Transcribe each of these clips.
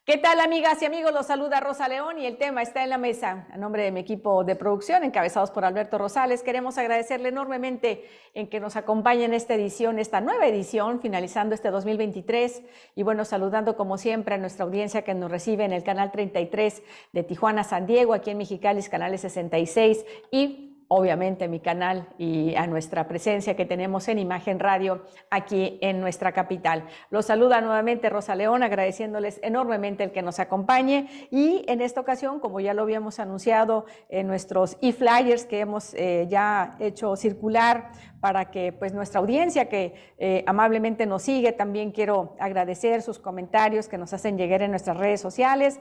¿Qué tal, amigas y amigos? Los saluda Rosa León y el tema está en la mesa. A nombre de mi equipo de producción, encabezados por Alberto Rosales, queremos agradecerle enormemente en que nos acompañe en esta edición, esta nueva edición, finalizando este 2023. Y bueno, saludando como siempre a nuestra audiencia que nos recibe en el canal 33 de Tijuana, San Diego, aquí en Mexicali, canales 66 y obviamente mi canal y a nuestra presencia que tenemos en Imagen Radio aquí en nuestra capital. Los saluda nuevamente Rosa León, agradeciéndoles enormemente el que nos acompañe y en esta ocasión, como ya lo habíamos anunciado en nuestros e-flyers que hemos ya hecho circular para que pues nuestra audiencia que amablemente nos sigue, también quiero agradecer sus comentarios que nos hacen llegar en nuestras redes sociales,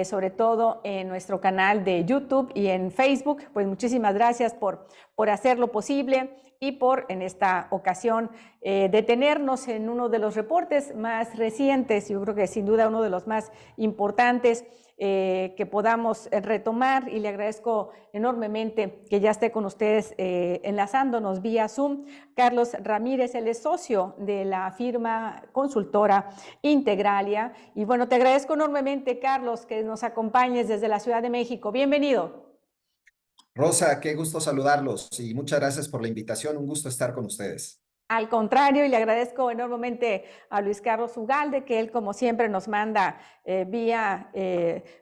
sobre todo en nuestro canal de YouTube y en Facebook. Pues muchísimas gracias por hacerlo posible y por en esta ocasión detenernos en uno de los reportes más recientes, yo creo que sin duda uno de los más importantes que podamos retomar, y le agradezco enormemente que ya esté con ustedes enlazándonos vía Zoom. Carlos Ramírez, él es socio de la firma consultora Integralia. Y bueno, te agradezco enormemente, Carlos, que nos acompañes desde la Ciudad de México. Bienvenido. Rosa, qué gusto saludarlos y muchas gracias por la invitación. Un gusto estar con ustedes. Al contrario, y le agradezco enormemente a Luis Carlos Ugalde, que él como siempre nos manda vía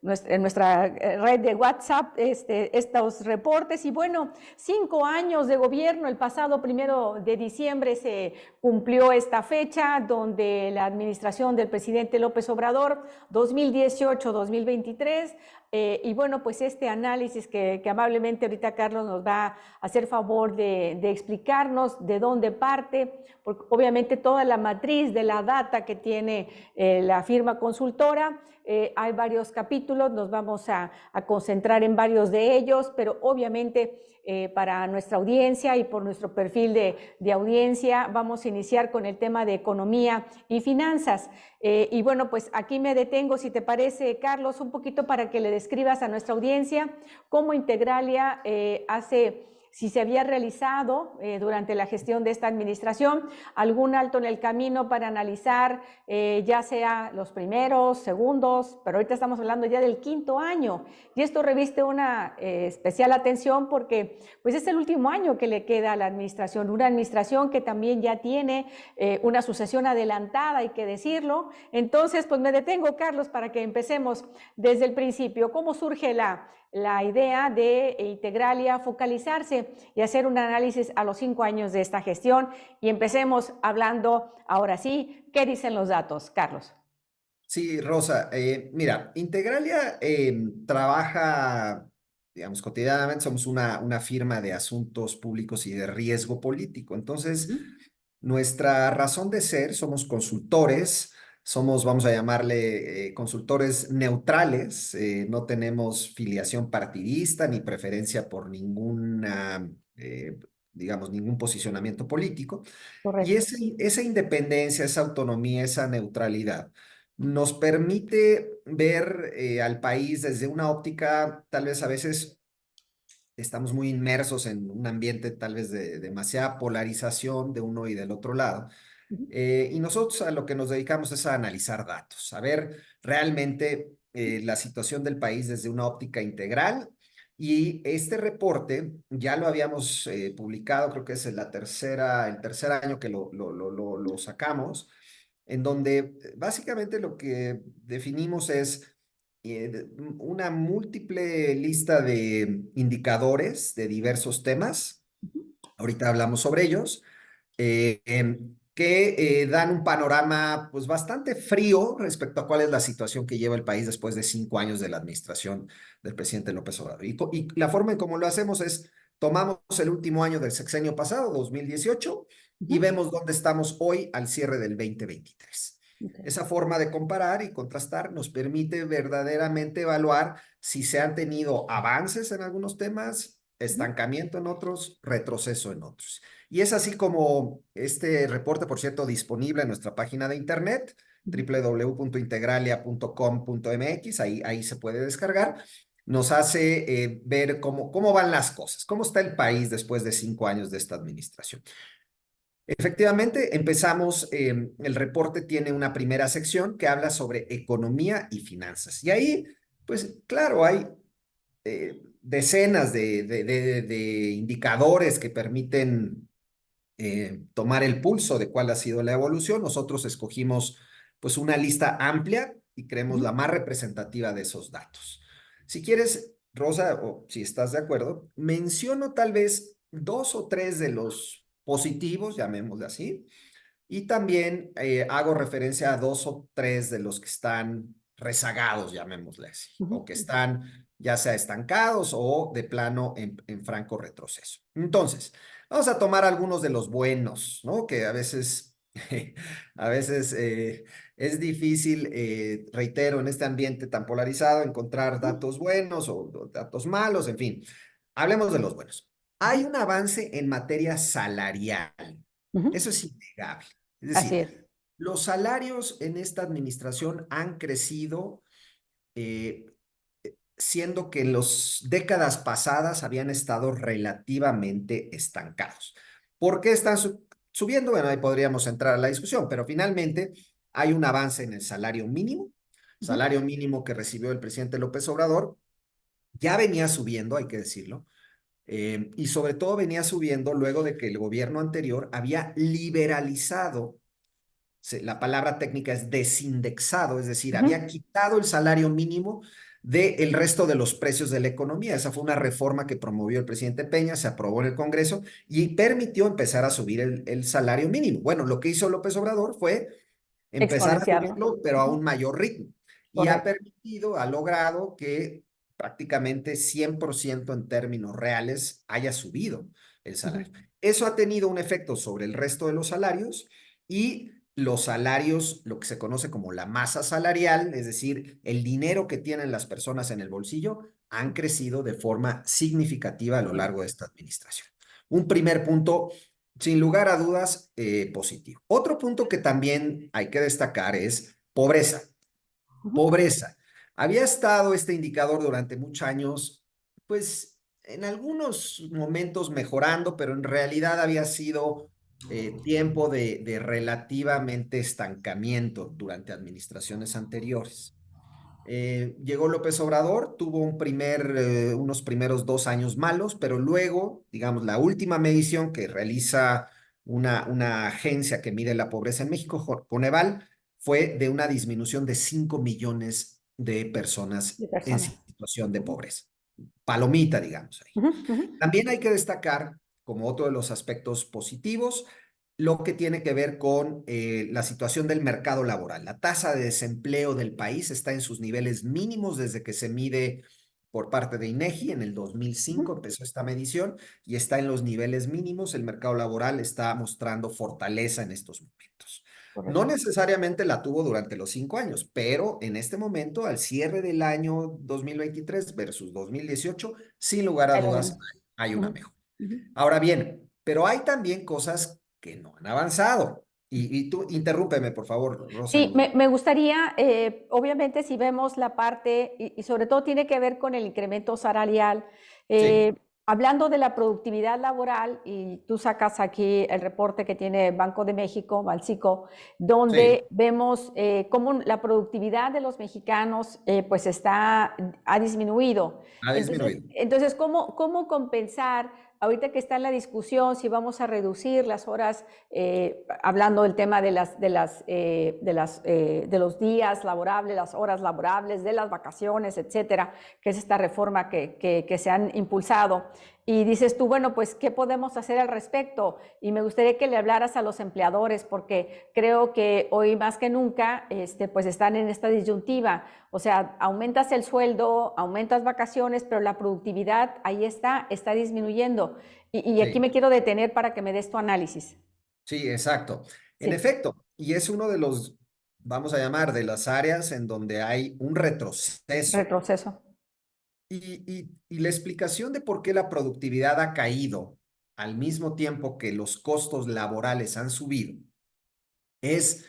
nuestra red de WhatsApp estos reportes. Y bueno, 5 años de gobierno, el pasado 1 de diciembre se cumplió esta fecha donde la administración del presidente López Obrador, 2018-2023, y bueno, pues este análisis que amablemente ahorita Carlos nos va a hacer favor de explicarnos de dónde parte, porque obviamente toda la matriz de la data que tiene la firma consultora, hay varios capítulos, nos vamos a concentrar en varios de ellos, pero obviamente para nuestra audiencia y por nuestro perfil de audiencia vamos a iniciar con el tema de economía y finanzas. Y bueno, pues aquí me detengo, si te parece, Carlos, un poquito para que le describas a nuestra audiencia cómo Integralia hace, si se había realizado durante la gestión de esta administración algún alto en el camino para analizar ya sea los primeros, segundos, pero ahorita estamos hablando ya del 5.º año, y esto reviste una especial atención porque pues es el último año que le queda a la administración, una administración que también ya tiene una sucesión adelantada, hay que decirlo. Entonces pues me detengo, Carlos, para que empecemos desde el principio. ¿Cómo surge la idea de Integralia focalizarse y hacer un análisis a los 5 años de esta gestión? Y empecemos hablando, ahora sí, ¿qué dicen los datos, Carlos? Sí, Rosa, mira, Integralia trabaja, digamos, cotidianamente, somos una firma de asuntos públicos y de riesgo político. Entonces, nuestra razón de ser, somos consultores, somos, vamos a llamarle, consultores neutrales, no tenemos filiación partidista ni preferencia por ninguna, digamos, ningún posicionamiento político. Y Correcto. esa independencia, esa autonomía, esa neutralidad nos permite ver al país desde una óptica, tal vez a veces estamos muy inmersos en un ambiente tal vez de demasiada polarización de uno y del otro lado. Y nosotros a lo que nos dedicamos es a analizar datos, a ver realmente la situación del país desde una óptica integral. Y este reporte ya lo habíamos publicado, creo que es el tercer año que lo sacamos, en donde básicamente lo que definimos es una múltiple lista de indicadores de diversos temas. Ahorita hablamos sobre ellos que dan un panorama pues bastante frío respecto a cuál es la situación que lleva el país después de 5 años de la administración del presidente López Obrador. Y la forma en cómo lo hacemos es, tomamos el último año del sexenio pasado, 2018, y vemos dónde estamos hoy al cierre del 2023. Okay. Esa forma de comparar y contrastar nos permite verdaderamente evaluar si se han tenido avances en algunos temas, estancamiento en otros, retroceso en otros. Y es así como este reporte, por cierto, disponible en nuestra página de internet, www.integralia.com.mx, ahí se puede descargar, nos hace ver cómo van las cosas, cómo está el país después de 5 años de esta administración. Efectivamente, empezamos, el reporte tiene una primera sección que habla sobre economía y finanzas. Y ahí, pues claro, hay decenas de indicadores que permiten tomar el pulso de cuál ha sido la evolución. Nosotros escogimos pues una lista amplia y creemos Ujú, la más representativa de esos datos. Si quieres, Rosa, o si estás de acuerdo, menciono tal vez dos o tres de los positivos, llamémosle así, y también hago referencia a dos o tres de los que están rezagados, llamémosle así, o que ujú, están ya sea estancados o de plano en franco retroceso. Entonces, vamos a tomar algunos de los buenos, ¿no? Que a veces, a veces es difícil, reitero, en este ambiente tan polarizado, encontrar ujú, datos buenos o datos malos, en fin. Hablemos de los buenos. Hay ujú, un avance en materia salarial. ujú. Eso es innegable. Es Así decir, es. los salarios en esta administración han crecido, eh, siendo que en las décadas pasadas habían estado relativamente estancados. ¿Por qué están subiendo? Bueno, ahí podríamos entrar a la discusión, pero finalmente hay un avance en el Ujú, salario mínimo que recibió el presidente López Obrador, ya venía subiendo, hay que decirlo, y sobre todo venía subiendo luego de que el gobierno anterior había liberalizado, la palabra técnica es desindexado, es decir, había ujú. quitado el salario mínimo del resto de los precios de la economía. Esa fue una reforma que promovió el presidente Peña, se aprobó en el Congreso y permitió empezar a subir el salario mínimo. Bueno, lo que hizo López Obrador fue empezar a Exponenciarlo. subirlo, pero a Ujú, un mayor ritmo. Y ha correcto. permitido, ha logrado que prácticamente 100% en términos reales haya subido el Ujú, salario. Eso ha tenido un efecto sobre el resto de los salarios y los salarios, lo que se conoce como la masa salarial, es decir, el dinero que tienen las personas en el bolsillo, han crecido de forma significativa a lo largo de esta administración. Un primer punto, sin lugar a dudas, positivo. Otro punto que también hay que destacar es pobreza. ujú. Pobreza. Había estado este indicador durante muchos años, pues en algunos momentos mejorando, pero en realidad había sido tiempo de relativamente estancamiento durante administraciones anteriores. Llegó López Obrador, tuvo unos primeros 2 años malos, pero luego, digamos, la última medición que realiza una agencia que mide la pobreza en México, Coneval, fue de una disminución de 5 millones de personas De en personas. situación de Ujú, pobreza. Palomita, digamos ahí. ujú, ujú. También hay que destacar, como otro de los aspectos positivos, lo que tiene que ver con la situación del mercado laboral. La tasa de desempleo del país está en sus niveles mínimos desde que se mide por parte de INEGI. En el 2005 Ujú, empezó esta medición y está en los niveles mínimos. El mercado laboral está mostrando fortaleza en estos momentos. No correcto. necesariamente la tuvo durante los 5 años, pero en este momento, al cierre del año 2023 versus 2018, sin lugar a Ahí lo dudas, vemos. hay una Ujú, mejora. ujú. Ahora bien, pero hay también cosas que no han avanzado. Y tú, interrúmpeme, por favor, Rosa. Sí, me gustaría, obviamente, si vemos la parte, y sobre todo tiene que ver con el incremento salarial, Sí, hablando de la productividad laboral, y tú sacas aquí el reporte que tiene Banco de México, Banxico, sí, donde vemos cómo la productividad de los mexicanos pues ha disminuido. ha Entonces, disminuido. entonces ¿cómo compensar? Ahorita que está en la discusión si vamos a reducir las horas hablando del tema de los días laborables, las horas laborables, de las vacaciones, etcétera, que es esta reforma que se han impulsado. Y dices tú, bueno, pues, ¿qué podemos hacer al respecto? Y me gustaría que le hablaras a los empleadores, porque creo que hoy más que nunca, pues están en esta disyuntiva. O sea, aumentas el sueldo, aumentas vacaciones, pero la productividad ahí está disminuyendo. Y aquí Sí, me quiero detener para que me des tu análisis. sí, exacto. En Sí, efecto, y es uno de los, vamos a llamar, de las áreas en donde hay un retroceso. retroceso. Y la explicación de por qué la productividad ha caído al mismo tiempo que los costos laborales han subido es,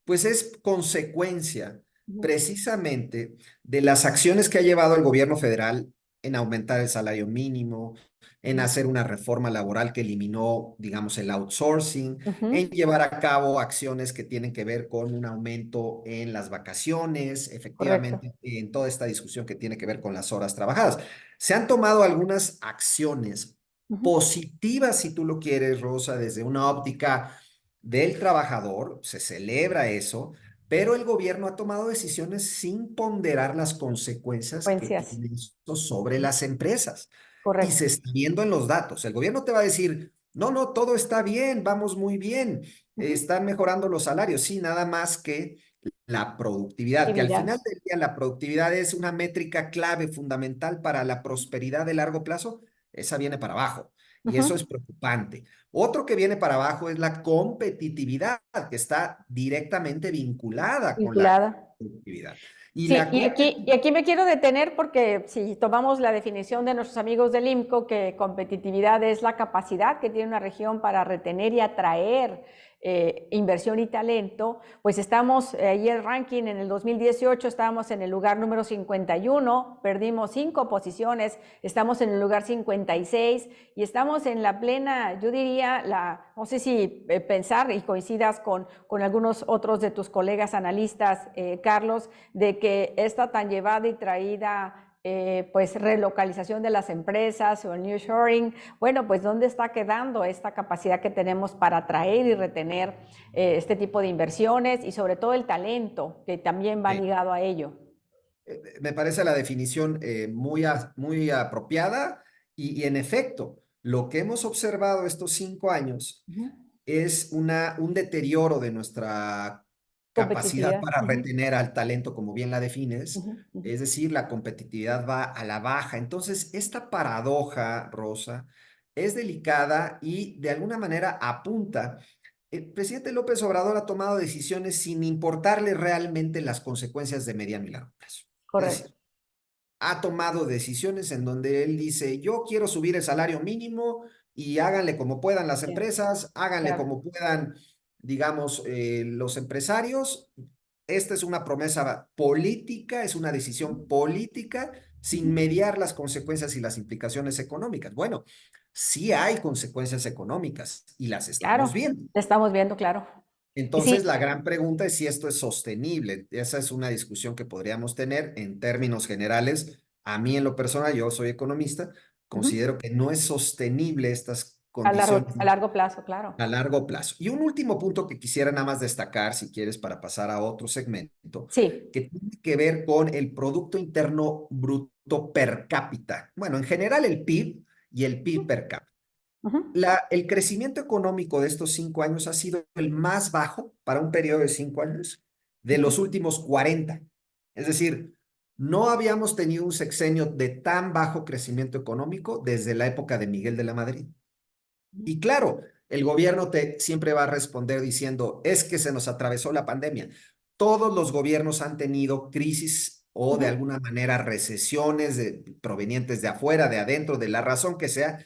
pues es consecuencia Ujú, precisamente de las acciones que ha llevado el gobierno federal en aumentar el salario mínimo, en hacer una reforma laboral que eliminó, digamos, el outsourcing, en Ujú, llevar a cabo acciones que tienen que ver con un aumento en las vacaciones, correcto. efectivamente, en toda esta discusión que tiene que ver con las horas trabajadas. Se han tomado algunas acciones Ujú, positivas, si tú lo quieres, Rosa, desde una óptica del trabajador, se celebra eso, pero el gobierno ha tomado decisiones sin ponderar las consecuencias que consecuencias. tiene esto sobre las empresas. Y Correcto. se está viendo en los datos. El gobierno te va a decir, no, no, todo está bien, vamos muy bien, Ujú. están mejorando los salarios. Sí, nada más que la productividad, que al Actividad. final del día la productividad es una métrica clave fundamental para la prosperidad de largo plazo, esa viene para abajo. Y eso es Ujú. preocupante. Otro que viene para abajo es la competitividad, que está directamente vinculada con la Vinculada. productividad. Y Sí, la y aquí me quiero detener porque si tomamos la definición de nuestros amigos del IMCO, que competitividad es la capacidad que tiene una región para retener y atraer inversión y talento, pues estamos, ahí el ranking en el 2018 estábamos en el lugar número 51, perdimos 5 posiciones, estamos en el lugar 56 y estamos en la plena, yo diría, no sé si pensar y coincidas con algunos otros de tus colegas analistas, Carlos, de que esta tan llevada y traída pues relocalización de las empresas o el nearshoring, bueno, pues ¿dónde está quedando esta capacidad que tenemos para atraer y retener este tipo de inversiones y sobre todo el talento que también va ligado a ello? Me parece la definición muy apropiada y en efecto, lo que hemos observado estos 5 años Ujú. es un deterioro de nuestra capacidad Competitividad. para Ujú, retener al talento, como bien la defines, ujú, ujú. es decir, la competitividad va a la baja. Entonces, esta paradoja, Rosa, es delicada y de alguna manera apunta. El presidente López Obrador ha tomado decisiones sin importarle realmente las consecuencias de mediano y largo plazo. Es Correcto. decir, ha tomado decisiones en donde él dice, yo quiero subir el salario mínimo y háganle como puedan las Sí, empresas, háganle claro. como puedan, digamos, los empresarios. Esta es una promesa política, es una decisión política sin Ujú. mediar las consecuencias y las implicaciones económicas. Bueno, sí hay consecuencias económicas y las estamos Claro, viendo. estamos viendo, claro. Y Entonces, sí, la gran pregunta es si esto es sostenible. Esa es una discusión que podríamos tener en términos generales. A mí, en lo personal, yo soy economista, ujú. considero que no es sostenible estas A largo, condiciones a largo plazo, claro. a largo plazo. Y un último punto que quisiera nada más destacar, si quieres, para pasar a otro segmento, Sí. que tiene que ver con el Producto Interno Bruto per cápita. Bueno, en general el PIB y el PIB per cápita. Ujú, El crecimiento económico de estos 5 años ha sido el más bajo para un periodo de 5 años de ujú, los últimos 40. Es decir, no habíamos tenido un sexenio de tan bajo crecimiento económico desde la época de Miguel de la Madrid. ujú. Y claro, el gobierno siempre va a responder diciendo, es que se nos atravesó la pandemia. Todos los gobiernos han tenido crisis o de Ujú. alguna manera recesiones provenientes de afuera, de adentro, de la razón que sea.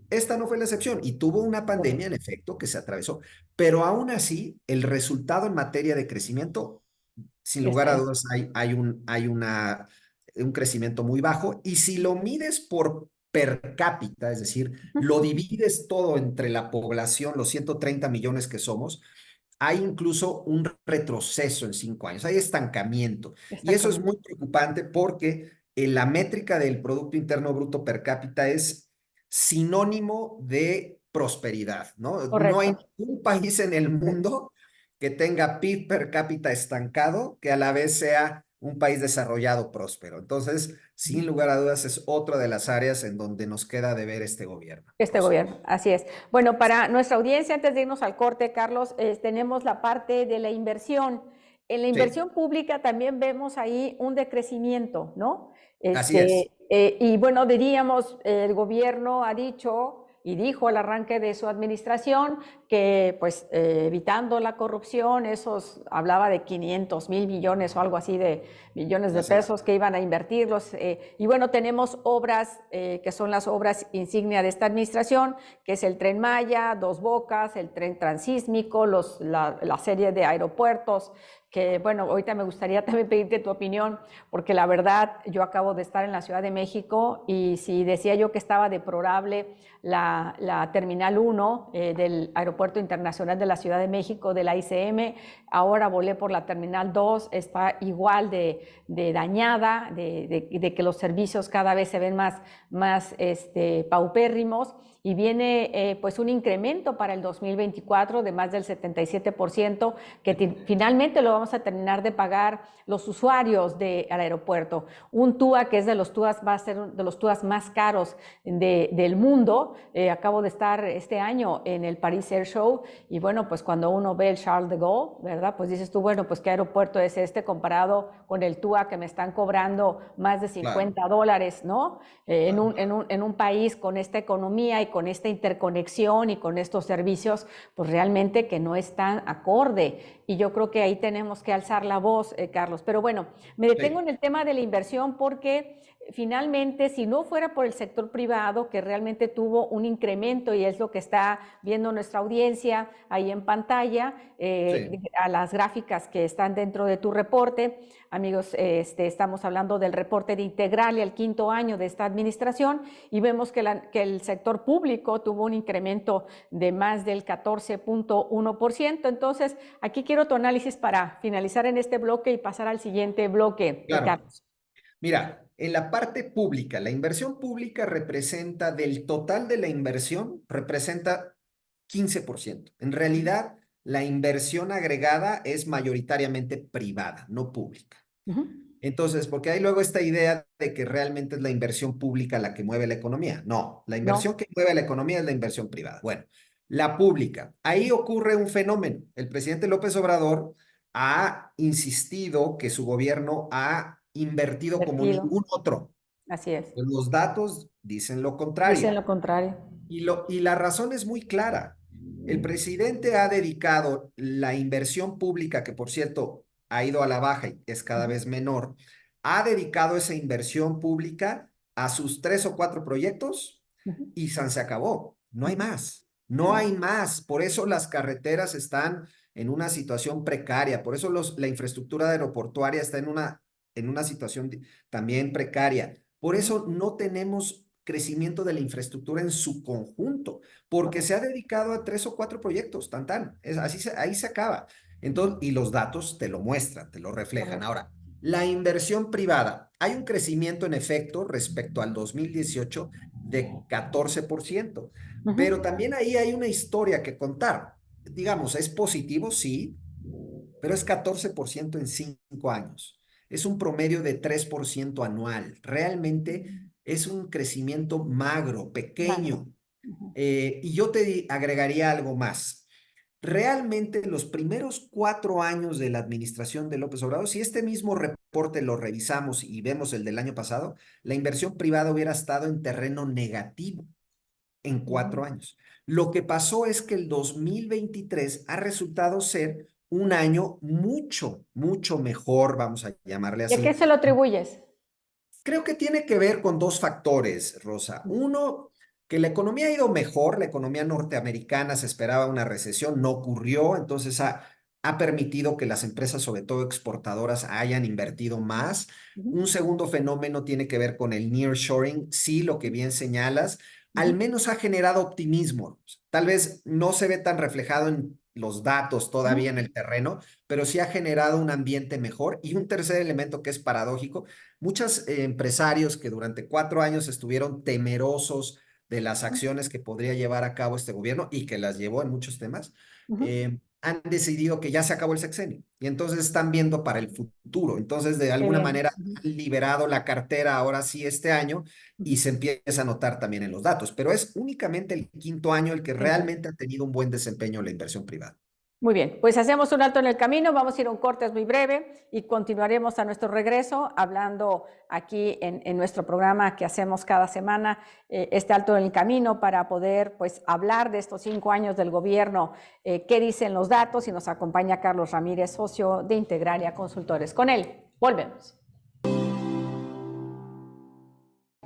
Esta no fue la excepción y tuvo una pandemia, en efecto, que se atravesó, pero aún así, el resultado en materia de crecimiento, sin lugar Está a ahí. dudas, un crecimiento muy bajo. Y si lo mides por per cápita, es decir, lo Ujú. divides todo entre la población, los 130 millones que somos, hay incluso un retroceso en 5 años, hay estancamiento. Y eso es Estancamiento. muy preocupante porque la métrica del Producto Interno Bruto per cápita es sinónimo de prosperidad, ¿no? No hay Correcto. ningún país en el mundo que tenga PIB per cápita estancado que a la vez sea un país desarrollado próspero. Entonces, sin lugar a dudas, es otra de las áreas en donde nos queda de ver este gobierno, Este Rosa. gobierno, así es. Bueno, para nuestra audiencia, antes de irnos al corte, Carlos, tenemos la parte de la inversión. En la Sí, inversión pública también vemos ahí un decrecimiento, ¿no? así es. Y bueno, diríamos, el gobierno ha dicho y dijo al arranque de su administración que pues evitando la corrupción, hablaba de 500,000 millones o algo así de millones de Así es. pesos que iban a invertirlos. Y bueno, tenemos obras que son las obras insignia de esta administración, que es el Tren Maya, Dos Bocas, el Tren Transísmico, la serie de aeropuertos, que bueno, ahorita me gustaría también pedirte tu opinión, porque la verdad yo acabo de estar en la Ciudad de México y si decía yo que estaba deplorable la Terminal 1 del Aeropuerto Internacional de la Ciudad de México, de la ICM, ahora volé por la Terminal 2, está igual de dañada, de que los servicios cada vez se ven más paupérrimos y viene pues un incremento para el 2024 de más del 77% que finalmente lo vamos a terminar de pagar los usuarios del aeropuerto. Un TUA que es de los TUAs, va a ser de los TUAs más caros del mundo. Acabo de estar este año en el Paris Air Show y bueno, pues cuando uno ve el Charles de Gaulle, ¿verdad? Pues dices tú, bueno, pues qué aeropuerto es este comparado con el TUA que me están cobrando más de Claro, $50, ¿no? claro. En un país con esta economía y con esta interconexión y con estos servicios, pues realmente que no es tan acorde. Y yo creo que ahí tenemos que alzar la voz, Carlos. Pero bueno, me detengo Sí, en el tema de la inversión porque finalmente, si no fuera por el sector privado, que realmente tuvo un incremento y es lo que está viendo nuestra audiencia ahí en pantalla, sí. a las gráficas que están dentro de tu reporte, amigos, estamos hablando del reporte de Integral y el quinto año de esta administración y vemos que el sector público tuvo un incremento de más del 14.1%. Entonces, aquí quiero tu análisis para finalizar en este bloque y pasar al siguiente bloque, Claro. Carlos. Mira, en la parte pública, la inversión pública representa del total de la inversión, representa 15%. En realidad, la inversión agregada es mayoritariamente privada, no pública. Uh -huh. Entonces, porque hay luego esta idea de que realmente es la inversión pública la que mueve la economía. No, la inversión No, que mueve la economía es la inversión privada. Bueno, la pública. Ahí ocurre un fenómeno. El presidente López Obrador ha insistido que su gobierno ha invertido como invertido. ningún otro. Así es. Pues los datos dicen lo Dicen contrario. lo contrario. Y la razón es muy clara. El presidente ha dedicado la inversión pública, que por cierto ha ido a la baja y es Uh cada -huh. vez menor, ha dedicado esa inversión pública a sus 3 o 4 proyectos Uh -huh. y se acabó. No Uh hay -huh. más. No hay más. Por eso las carreteras están en una situación precaria. Por eso la infraestructura aeroportuaria está en una situación también precaria. Por Uh -huh. eso no tenemos crecimiento de la infraestructura en su conjunto, porque se Correcto. ha dedicado a 3 o 4 proyectos, ahí se acaba. Entonces, y los datos te lo muestran, te lo reflejan. Correcto. Ahora, la inversión privada, hay un crecimiento en efecto respecto al 2018 de 14%, Uh -huh. pero también ahí hay una historia que contar. Digamos, es positivo, sí, pero es 14% en 5 años. Es un promedio de 3% anual. Realmente es un crecimiento magro, Magro. pequeño. Uh -huh. Y yo te agregaría algo más. Realmente los primeros 4 años de la administración de López Obrador, si este mismo reporte lo revisamos y vemos el del año pasado, la inversión privada hubiera estado en terreno negativo en Uh -huh. 4 años. Lo que pasó es que el 2023 ha resultado ser un año mucho, mucho mejor, vamos a llamarle ¿Y a qué así. se lo atribuyes? Creo que tiene que ver con 2 factores, Rosa. Uno, que la economía ha ido mejor, la economía norteamericana se esperaba una recesión, no ocurrió, entonces ha permitido que las empresas, sobre todo exportadoras, hayan invertido más. Uh -huh. Un segundo fenómeno tiene que ver con el nearshoring, sí, lo que bien señalas, Uh al -huh. menos ha generado optimismo. Tal vez no se ve tan reflejado en los datos Uh todavía en -huh. el terreno, pero sí ha generado un ambiente mejor. Y un tercer elemento que es paradójico, muchos empresarios que durante 4 años estuvieron temerosos de las acciones que podría llevar a cabo este gobierno y que las llevó en muchos temas, Uh -huh. han decidido que ya se acabó el sexenio y entonces están viendo para el futuro. Entonces, de Qué alguna bien. manera, Uh -huh. han liberado la cartera ahora sí este año Uh y -huh. se empieza a notar también en los datos, pero es únicamente el quinto año el que Quinto. realmente ha tenido un buen desempeño en la inversión privada. Muy bien, pues hacemos un alto en el camino, vamos a ir a un corte, es muy breve, y continuaremos a nuestro regreso hablando aquí en nuestro programa que hacemos cada semana, este alto en el camino, para poder pues hablar de estos 5 años del gobierno, qué dicen los datos, y nos acompaña Carlos Ramírez, socio de Integralia Consultores. Con él, volvemos.